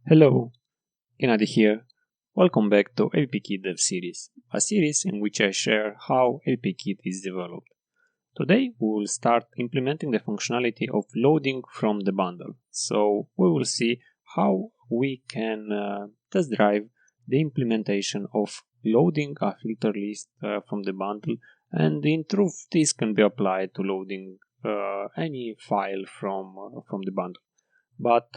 Hello, Gennady here. Welcome back to ABPKit Dev series, a series in which I share how ABPKit is developed. Today we will start implementing the functionality of loading from the bundle. So we will see how we can test drive the implementation of loading a filter list from the bundle, and in truth this can be applied to loading any file from the bundle. But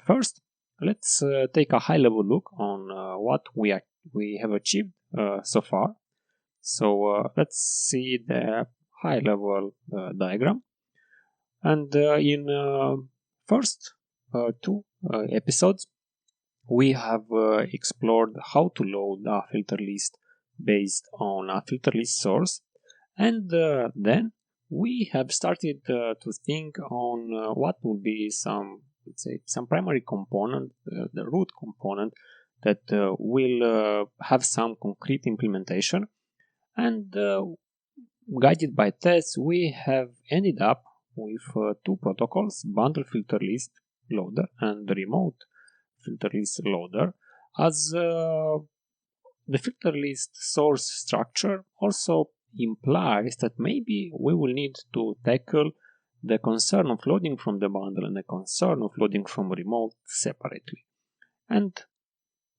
first, let's take a high-level look on what we have achieved so far. So let's see the high-level diagram. And in first two episodes, we have explored how to load a filter list based on a filter list source, and then we have started to think on what would be some, let's say, some primary component, the root component that will have some concrete implementation. And guided by tests, we have ended up with two protocols: bundle filter list loader and remote filter list loader. As the filter list source structure also implies that maybe we will need to tackle the concern of loading from the bundle and the concern of loading from remote separately. And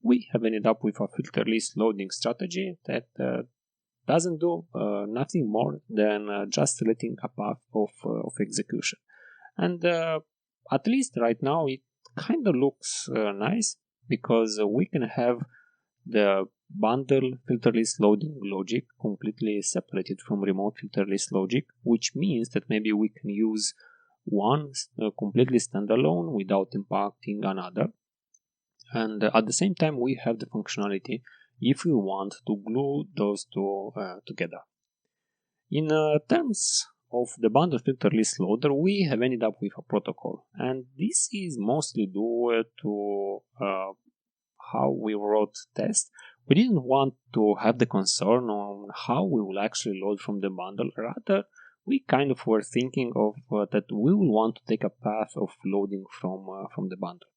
we have ended up with a filter list loading strategy that doesn't do nothing more than just letting a path of execution. And at least right now it kind of looks nice, because we can have the bundle filter list loading logic completely separated from remote filter list logic, which means that maybe we can use one completely standalone without impacting another. And at the same time, we have the functionality if we want to glue those two together. In terms of the bundle filter list loader, we have ended up with a protocol, and this is mostly due to how we wrote tests. We didn't want to have the concern on how we will actually load from the bundle. Rather, we kind of were thinking of that we will want to take a path of loading from the bundle.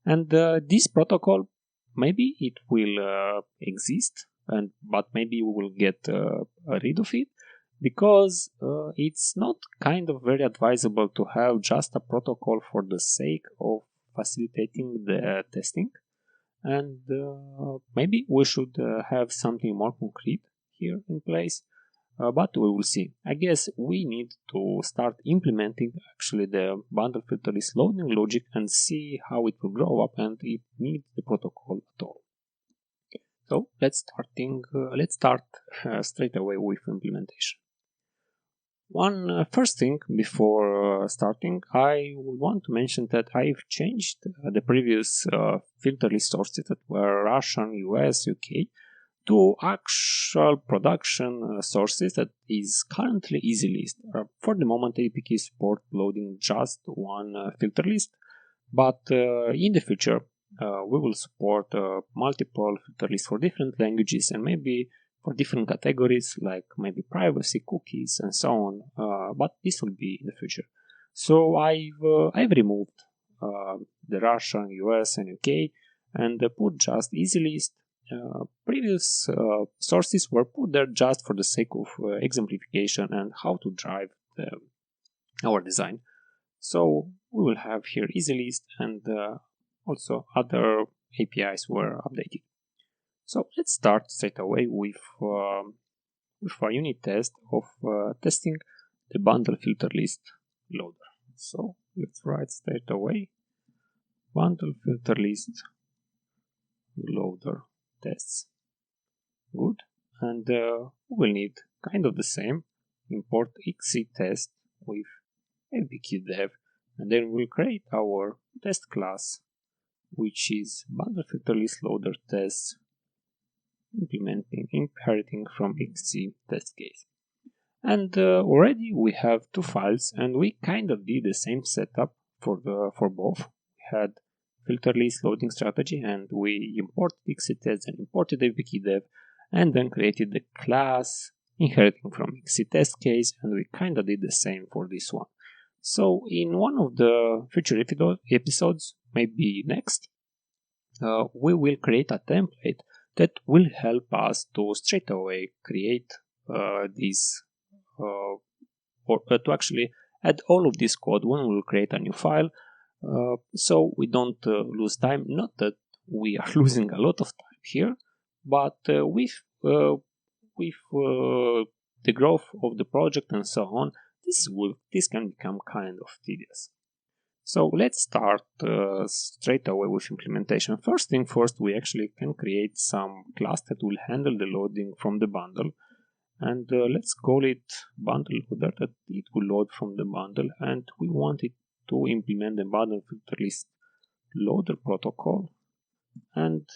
And this protocol, maybe it will exist, but maybe we will get rid of it, because it's not kind of very advisable to have just a protocol for the sake of facilitating the testing. And maybe we should have something more concrete here in place, but we will see. I guess we need to start implementing actually the bundle filter list loading logic and see how it will grow up and if need the protocol at all. So let's start straight away with implementation. One first thing before starting, I would want to mention that I've changed the previous filter list sources that were Russian, US, UK to actual production sources that is currently EasyList. For the moment, ABPK support loading just one filter list, but in the future we will support multiple filter lists for different languages and maybe for different categories, like maybe privacy, cookies, and so on. But this will be in the future. So I've removed the Russian, US, and UK, and put just EasyList. Previous sources were put there just for the sake of exemplification and how to drive our design. So we will have here EasyList, and also other APIs were updated. So let's start straight away with a unit test of testing the bundle filter list loader. So let's write straight away bundle filter list loader tests. Good. And we'll need kind of the same. Import XC_test with ABPKitDev, and then we'll create our test class, which is bundle filter list loader tests inheriting from XC test case. And already we have two files, and we kind of did the same setup for both. We had filter list loading strategy, and we imported XC_test and imported ABPKitDev, and then created the class inheriting from XC test case, and we kind of did the same for this one. So in one of the future episodes, maybe next, we will create a template that will help us to straight away create this or to actually add all of this code when we will create a new file, so we don't lose time. Not that we are losing a lot of time here, but with the growth of the project and so on, this can become kind of tedious. So let's start straight away with implementation. First thing first, we actually can create some class that will handle the loading from the bundle. And let's call it bundle loader, that it will load from the bundle, and we want it to implement the bundle filter list loader protocol and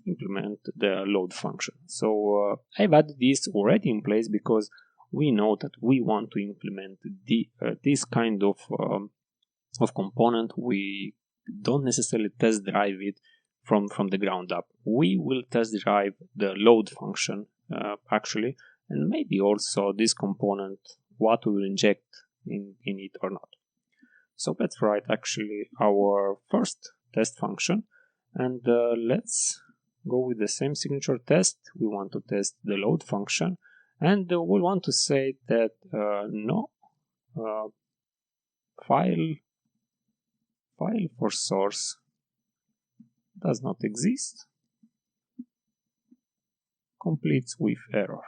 implement the load function. So I've added this already in place because we know that we want to implement this kind of component. We don't necessarily test drive it from the ground up. We will test drive the load function actually, and maybe also this component, what we will inject in it or not. So let's write actually our first test function, and let's go with the same signature test. We want to test the load function, and we want to say that no file for source does not exist, completes with error.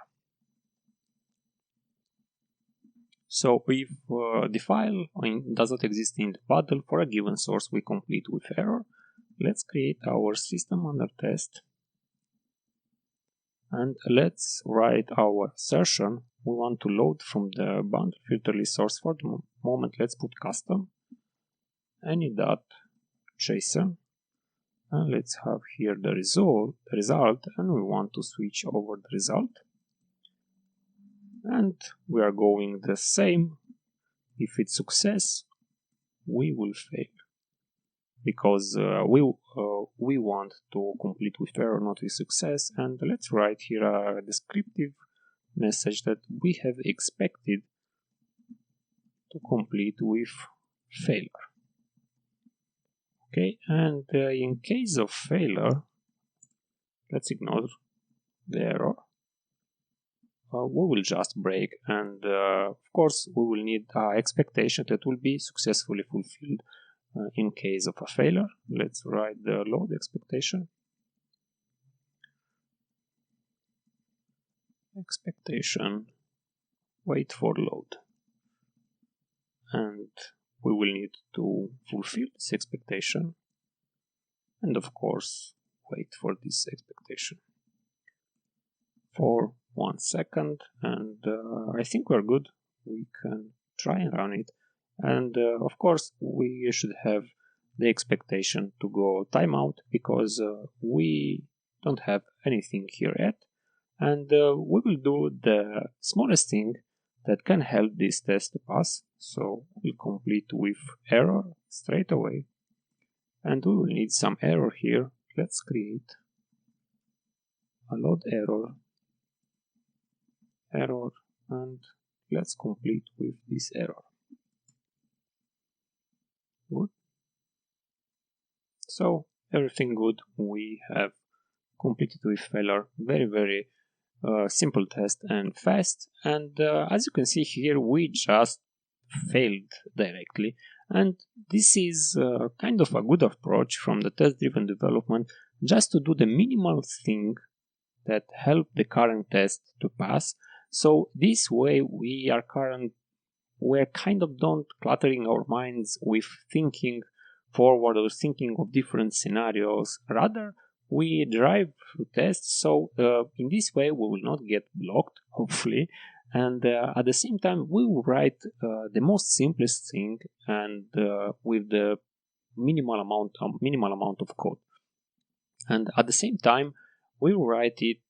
So if the file does not exist in the bundle for a given source, we complete with error. Let's create our system under test, and let's write our assertion. We want to load from the bundle filter list source. For the moment, let's put custom any.json, and let's have here the result, and we want to switch over the result. And we are going the same. If it's success, we will fail because we want to complete with error, not with success. And let's write here a descriptive message that we have expected to complete with failure. Okay, and in case of failure, let's ignore the error. We will just break, and of course we will need an expectation that will be successfully fulfilled in case of a failure. Let's write the load expectation. Wait for load, and we will need to fulfill this expectation, and of course wait for this expectation for 1 second, and I think we're good. We can try and run it, and of course we should have the expectation to go timeout because we don't have anything here yet, and we will do the smallest thing that can help this test to pass. So we'll complete with error straight away, and we will need some error here. Let's create a load error, and let's complete with this error. Good. So everything good. We have completed with failure. Very simple test and fast. And as you can see here, we just failed directly. And this is kind of a good approach from the test-driven development, just to do the minimal thing that help the current test to pass. So this way we're kind of don't cluttering our minds with thinking forward or thinking of different scenarios. Rather, we drive through tests. So in this way, we will not get blocked, hopefully. And at the same time, we will write the most simplest thing and with the minimal amount of code. And at the same time, we will write it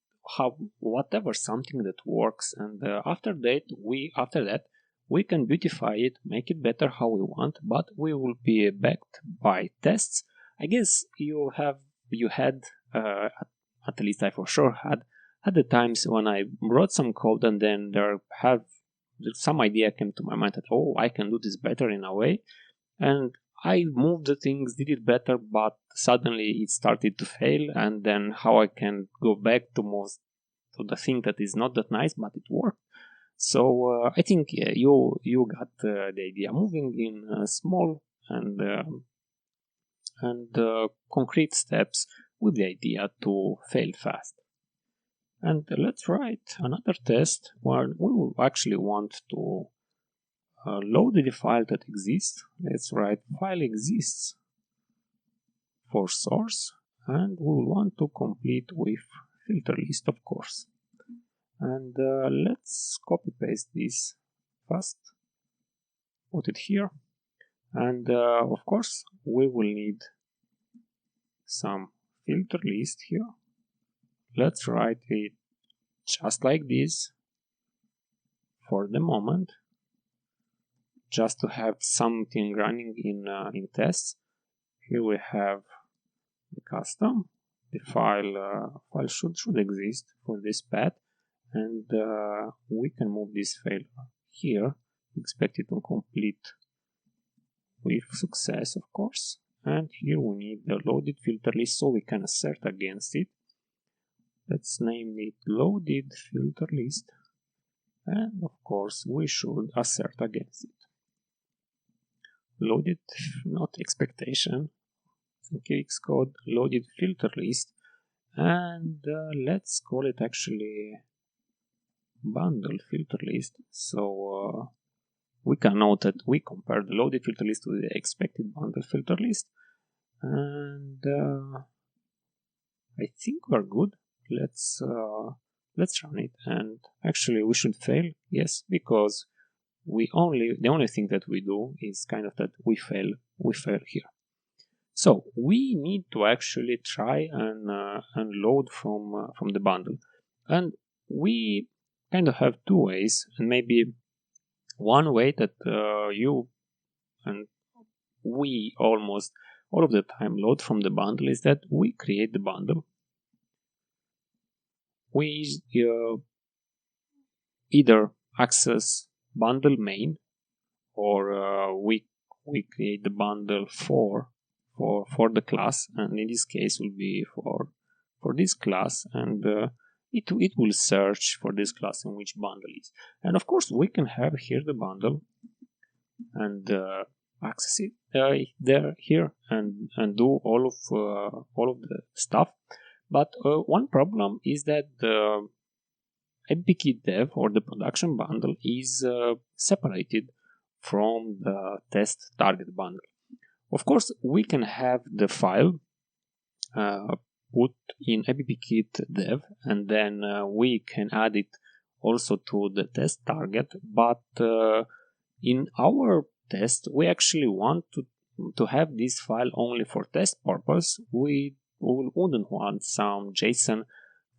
whatever something that works, and after that we can beautify it, make it better how we want, but we will be backed by tests. I guess you had at least I for sure had the times when I wrote some code and then some idea came to my mind that, oh, I can do this better in a way, and I moved the things, did it better, but suddenly it started to fail, and then how I can go back to the thing that is not that nice, but it worked. So I think you got the idea. Moving in small and concrete steps with the idea to fail fast. And let's write another test where we will actually want to load the file that exists. Let's write file exists for source, and we will want to complete with filter list, of course. And let's copy paste this fast, put it here, and of course we will need some filter list here. Let's write it just like this for the moment, just to have something running in tests. Here we have the custom. The file should exist for this path, and we can move this failure here. Expect it to complete with success, of course. And here we need the loaded filter list so we can assert against it. Let's name it loaded filter list, and of course we should assert against it. Loaded, not expectation. Xcode loaded filter list, and let's call it actually bundle filter list. So we can note that we compare the loaded filter list to the expected bundle filter list, and I think we're good. Let's run it, and actually we should fail, yes, because the only thing that we do is kind of that we fail here. So we need to actually try and load from the bundle, and we kind of have two ways, and maybe one way that you and we almost all of the time load from the bundle is that we create the bundle. We either access bundle main, or we create the bundle for the class, and in this case will be for this class, and it will search for this class in which bundle is. And of course we can have here the bundle and access it here and do all of the stuff. But one problem is that the ABPKitDev or the production bundle is separated from the test target bundle. Of course, we can have the file put in ABPKitDev, and then we can add it also to the test target, but in our test we actually want to have this file only for test purpose. We wouldn't want some JSON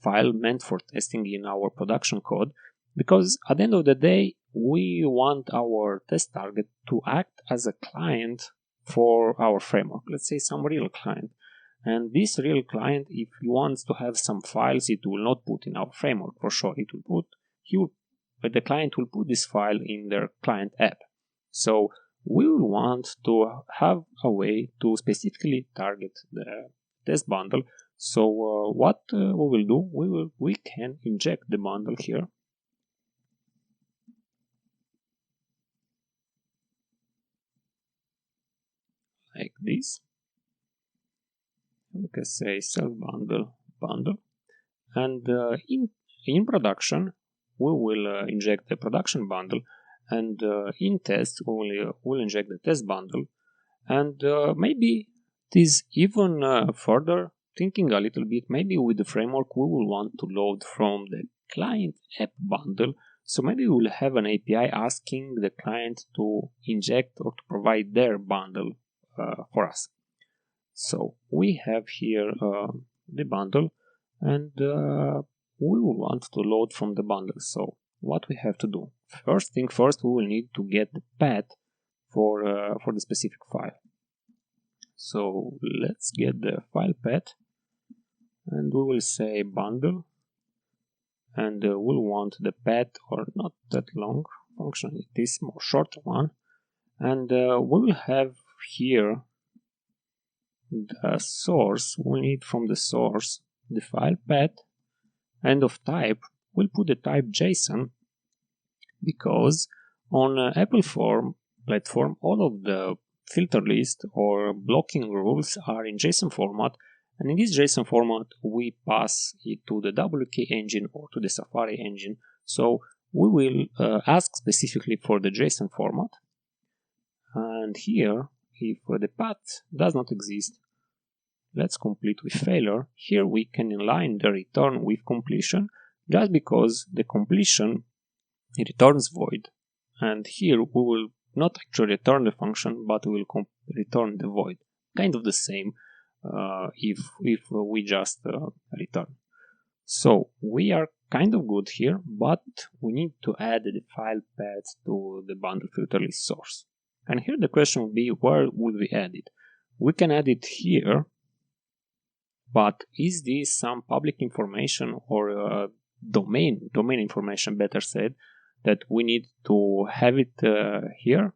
file meant for testing in our production code, because at the end of the day we want our test target to act as a client for our framework. Let's say some real client, and this real client, if he wants to have some files, it will not put in our framework for sure. But the client will put this file in their client app. So we will want to have a way to specifically target the test bundle. So what we will do, we can inject the bundle here. Like this. We can say self bundle, and in production we will inject the production bundle, and in test we will inject the test bundle, and maybe it is even further thinking a little bit. Maybe with the framework we will want to load from the client app bundle, so maybe we will have an API asking the client to inject or to provide their bundle for us. So we have here the bundle, and we will want to load from the bundle. So what we have to do, first thing first, we will need to get the path for the specific file. So let's get the file path, and we will say bundle, and we'll want the path, or not that long function, it is more short one, and we will have here the source, we need from the source the file path, and of type, we'll put the type JSON, because on Apple platform, all of the filter list or blocking rules are in JSON format, and in this JSON format we pass it to the WK engine or to the Safari engine. So we will ask specifically for the JSON format, and here if the path does not exist, let's complete with failure. Here we can inline the return with completion, just because the completion returns void, and here we will not actually return the function, but we will return the void. Kind of the same if we just return. So we are kind of good here, but we need to add the file path to the bundle filter list source. And here the question will be, where would we add it? We can add it here, but is this some public information or domain information, better said, that we need to have it here?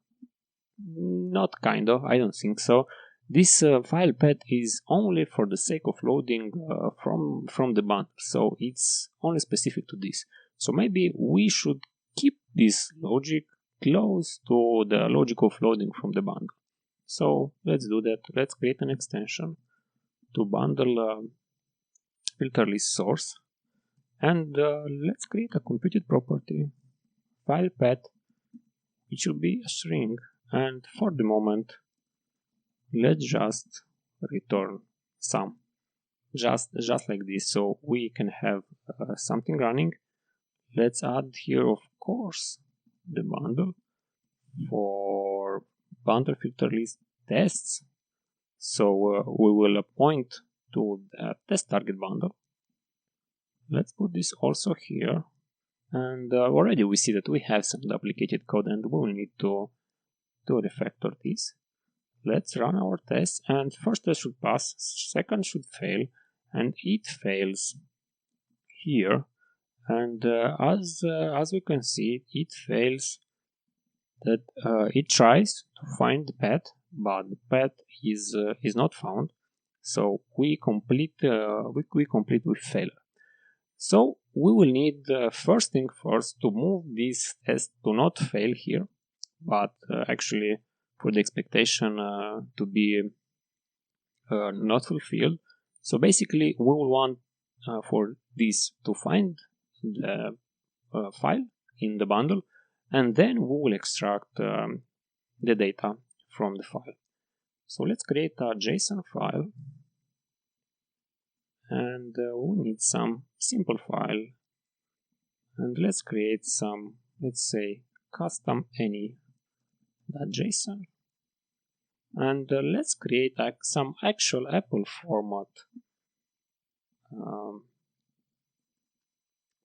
Not kind of, I don't think so. This file path is only for the sake of loading from the bundle, so it's only specific to this. So maybe we should keep this logic close to the logic of loading from the bundle. So let's do that. Let's create an extension to bundle filter list source, and let's create a computed property file path, which will be a string, and for the moment let's just return some, just like this, so we can have something running. Let's add here, of course, the bundle for bundle filter list tests. So we will point to the test target bundle. Let's put this also here, and already we see that we have some duplicated code, and we will need to refactor this. Let's run our test, and first test should pass, second should fail, and it fails here. And as we can see, it fails that it tries to find the path, but the path is not found. So we complete with failure. So we will need first thing first to move this test to not fail here, but actually for the expectation to be not fulfilled. So basically we will want for this to find the file in the bundle, and then we will extract the data from the file. So let's create a JSON file, and we need some simple file, and let's create some, let's say, custom any.json, and let's create some actual Apple format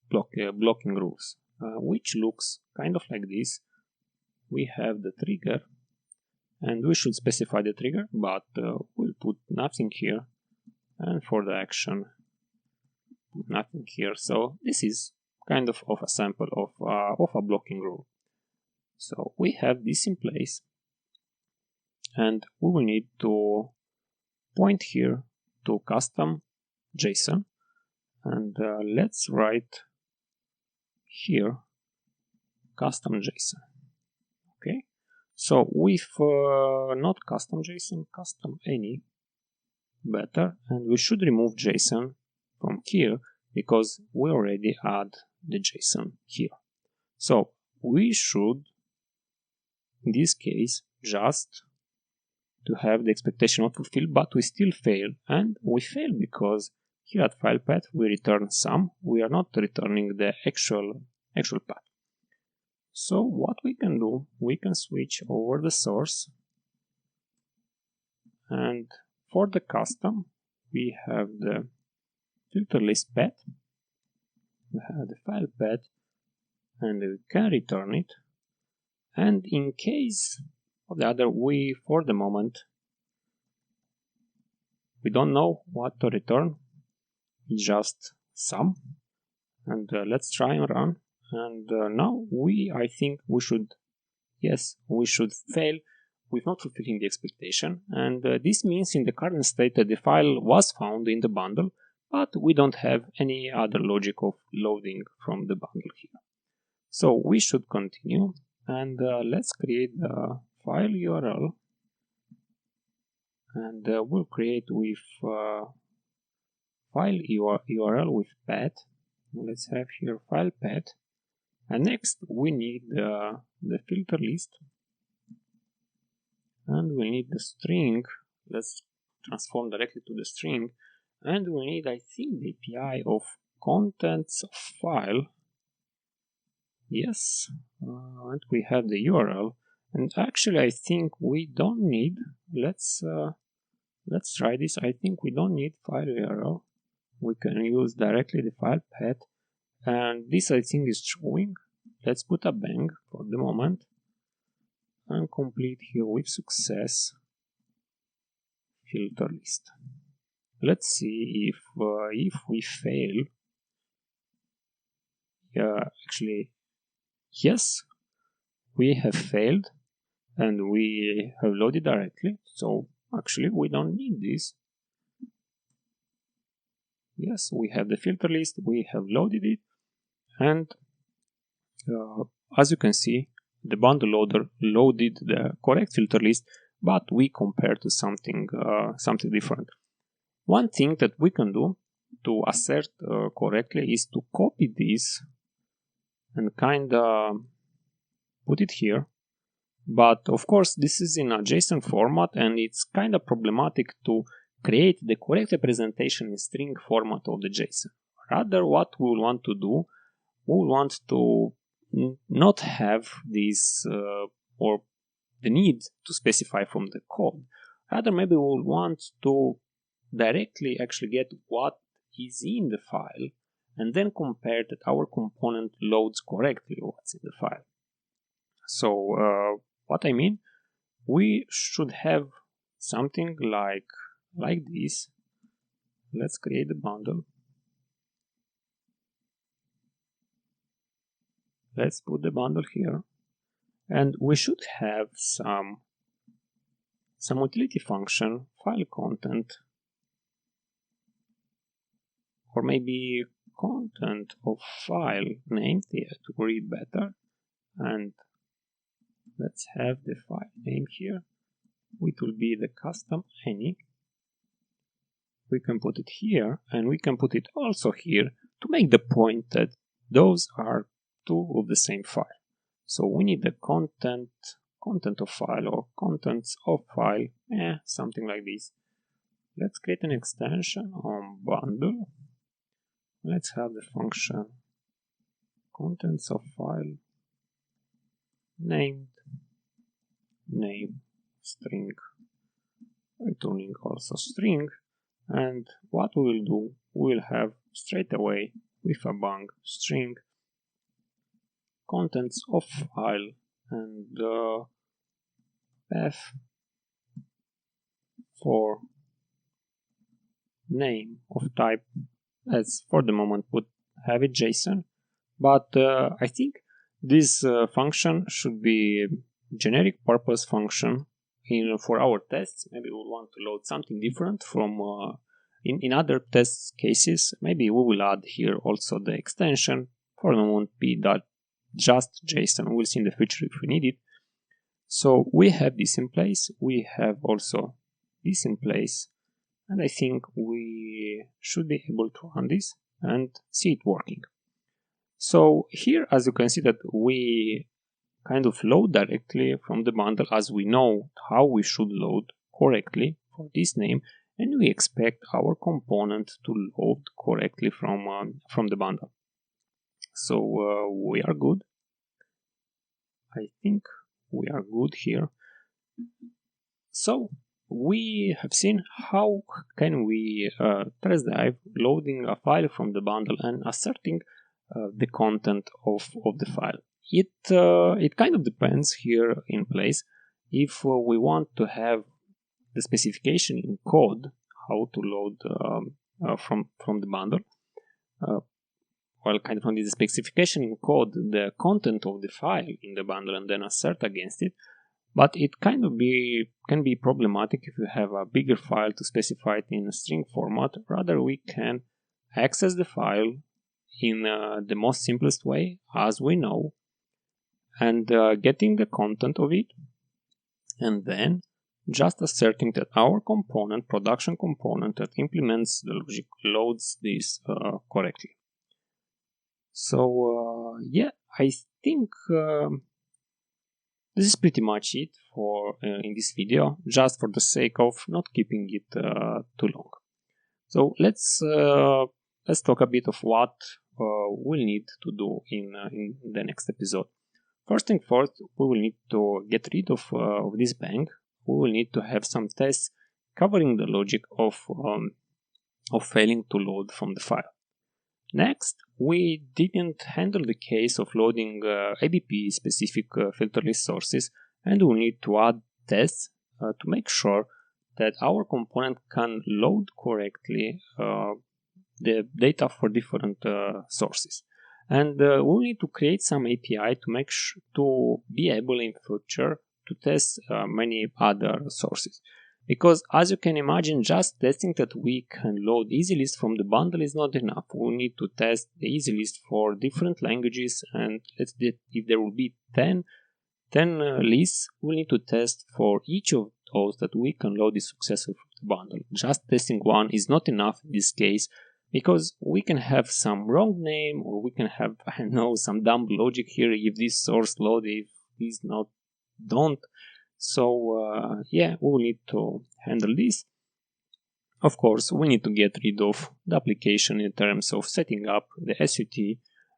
blocking rules, which looks kind of like this. We have the trigger, and we should specify the trigger, but we'll put nothing here, and for the action put nothing here. So this is kind of a sample of a blocking rule. So we have this in place, and we will need to point here to custom JSON, and let's write here custom JSON. Okay, so with not custom JSON, custom any better, and we should remove JSON from here because we already add the JSON here. So we should, in this case, just to have the expectation not fulfilled, but we still fail, and we fail because here at file path we return some, we are not returning the actual path. So what we can do, we can switch over the source, and for the custom we have the filter list path, we have the file path, and we can return it. And in case of the other, we for the moment we don't know what to return, it's just some. And let's try and run. And now I think we should, yes, we should fail, with not fulfilling the expectation, and this means in the current state that the file was found in the bundle, but we don't have any other logic of loading from the bundle here. So we should continue, and let's create the file URL, and we'll create with file URL with path. Let's have here file path, and next we need the filter list, and we need the string. Let's transform directly to the string, and we need, I think, the API of contents of file. Yes, and we have the URL, and actually I think we don't need, let's try this. I think we don't need file URL. We can use directly the file path, and this I think is showing. Let's put a bang for the moment and complete here with success filter list. Let's see if we fail. Actually, yes, we have failed, and we have loaded directly. So actually, we don't need this. Yes, we have the filter list. We have loaded it, and as you can see, the bundle loader loaded the correct filter list, but we compare to something different. One thing that we can do to assert correctly is to copy this and kind of put it here. But of course, this is in a JSON format, and it's kind of problematic to create the correct representation in string format of the JSON. Rather, what we will want to do, we will want to not have this or the need to specify from the code. Rather, maybe we will want to directly actually get what is in the file and then compare that our component loads correctly what's in the file. So what I mean, we should have something like this. Let's create the bundle. Let's put the bundle here, and we should have some utility function, file content, or maybe content of file named here to read better. And let's have the file name here. It will be the custom any. We can put it here, and we can put it also here to make the point that those are two of the same file. So we need the content of file or contents of file, something like this. Let's create an extension on bundle. Let's have the function contents of file named name string, returning also string. And what we will do, we will have straight away with a bang string contents of file and path for name of type. As for the moment would have it JSON, but I think this function should be generic purpose function for our tests. Maybe we'll want to load something different from in other test cases. Maybe we will add here also the extension. For the moment, be that just JSON. We'll see in the future if we need it. So we have this in place. We have also this in place, and I think we should be able to run this and see it working. So here, as you can see, that we kind of load directly from the bundle, as we know how we should load correctly for this name, and we expect our component to load correctly from the bundle. So we are good. I think we are good here. So we have seen how can we test dive loading a file from the bundle and asserting the content of the file. It kind of depends here in place if we want to have the specification in code how to load from the bundle. Well, kind of from the specification in code the content of the file in the bundle and then assert against it. But it can be problematic if you have a bigger file to specify it in a string format. Rather, we can access the file in the most simplest way, as we know, and getting the content of it, and then just asserting that our component, production component that implements the logic, loads this correctly. So yeah, I think this is pretty much it for in this video, just for the sake of not keeping it too long. So let's talk a bit of what we'll need to do in the next episode. First thing first, we will need to get rid of this bang. We will need to have some tests covering the logic of failing to load from the file. Next, we didn't handle the case of loading ABP specific filter list sources, and we'll need to add tests to make sure that our component can load correctly the data for different sources. And we'll need to create some API to to be able in future to test many other sources. Because as you can imagine, just testing that we can load EasyList from the bundle is not enough. We need to test the EasyList for different languages, and if there will be 10 lists, we need to test for each of those that we can load is successful from the bundle. Just testing one is not enough in this case, because we can have some wrong name, or we can have, I know, some dumb logic here if this source load, if this not don't. So yeah, we will need to handle this. Of course, we need to get rid of the application in terms of setting up the SUT,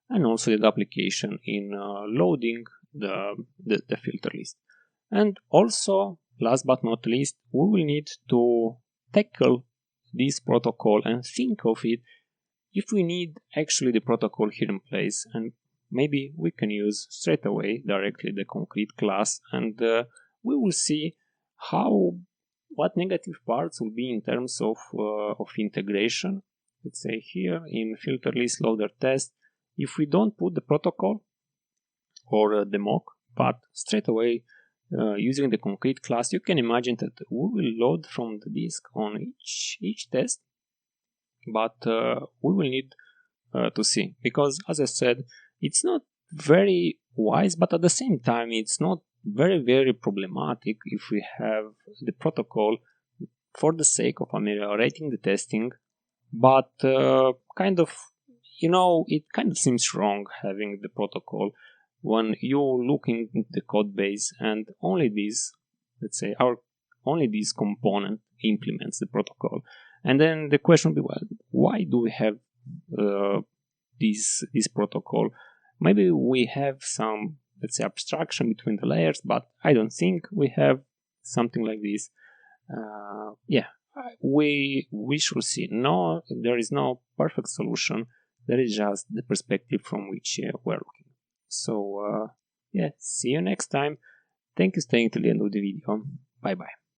and also the application in loading the filter list. And also, last but not least, we will need to tackle this protocol and think of it if we need actually the protocol here in place, and maybe we can use straight away directly the concrete class, and we will see what negative parts will be in terms of integration. Let's say here in filter list loader test, if we don't put the protocol or the mock, but straight away using the concrete class, you can imagine that we will load from the disk on each test, but we will need to see, because as I said, it's not very wise, but at the same time it's not very problematic if we have the protocol for the sake of ameliorating the testing, but kind of, it kind of seems wrong having the protocol when you look in the code base and only this, let's say, only this component implements the protocol. And then the question will be, well, why do we have this protocol? Maybe we have some, let's say, abstraction between the layers, but I don't think we have something like this. Yeah, we shall see. No, there is no perfect solution. There is just the perspective from which we're looking. So yeah, see you next time. Thank you for staying till the end of the video. Bye bye.